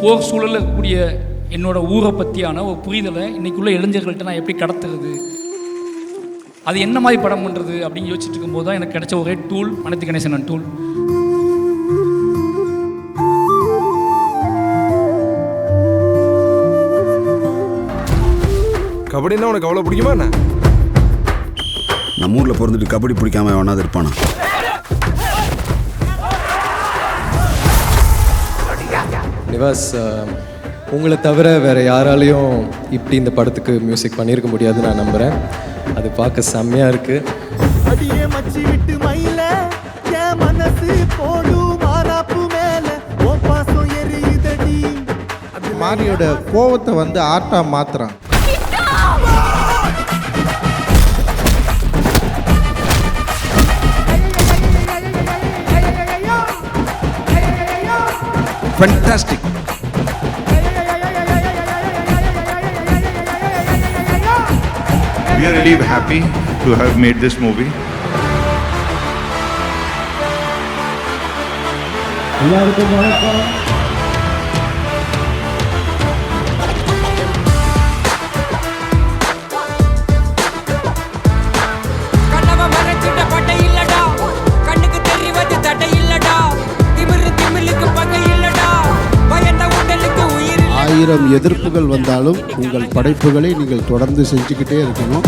போர் சூழலில் இருக்கக்கூடிய என்னோடய ஊரை பற்றியான ஒரு புரிதலை இன்றைக்குள்ள இளைஞர்கள்ட்ட நான் எப்படி கடத்துறது, அது என்ன மாதிரி படம் பண்ணுறது அப்படின்னு யோசிச்சுட்டு இருக்கும்போது தான் எனக்கு கிடைச்ச ஒரே டூல் அனைத்து கணேசன் டூல். கபடின்னா உனக்கு அவ்வளோ பிடிக்குமா என்ன? நம்ம ஊரில் பிறந்துட்டு கபடி பிடிக்காம எவனாவது இருப்பானா? நிவாஸ், உங்களை தவிர வேறு யாராலையும் இப்படி இந்த படத்துக்கு மியூசிக் பண்ணியிருக்க முடியாதுன்னு நான் நம்புகிறேன். அது பார்க்க செம்மையாக இருக்குது. அடியே மச்சி விட்டு மயில என் மனசு போடு மாறாப்பு மேல ஓ பாசம் எரியுதடி. மாரியோட கோவத்தை வந்து ஆர்ட்டா மாத்துறான். Fantastic. We are really happy to have made this movie. எல்லாருக்கும் வணக்கம். ஆயிரம் எதிர்ப்புகள் வந்தாலும் உங்கள் படைப்புகளை நீங்கள் தொடர்ந்து செஞ்சுக்கிட்டே இருக்கணும்.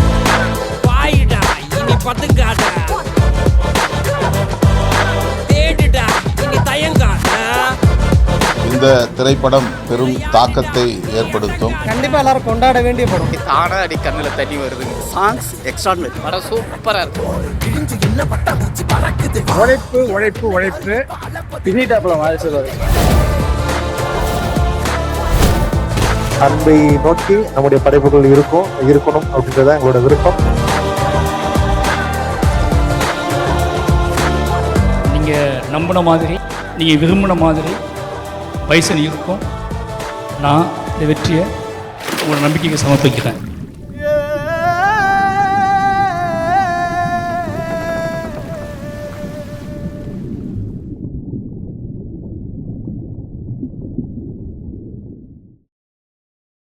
இந்த திரைப்படம் பெரும் தாக்கத்தை ஏற்படுத்தும். கண்டிப்பா எல்லாரும் கொண்டாட வேண்டிய படம். தானா அடி கண்ணில் தண்ணி வருது. Songs extraordinary. படம் சூப்பராக இருக்கும். உழைப்பு உழைப்பு உழைப்பு பின்னிட்டாப்புல வாழ்த்துறது. அன்பை நோக்கி நம்முடைய படைப்புகள் இருக்கணும் அப்படின்றத எங்களோட விருப்பம். நீங்கள் நம்பின மாதிரி, நீங்கள் விரும்பின மாதிரி பைசன் இருக்கும். நான் இந்த வெற்றியை உங்களோட நம்பிக்கைக்கு சமர்ப்பிக்கிறேன்.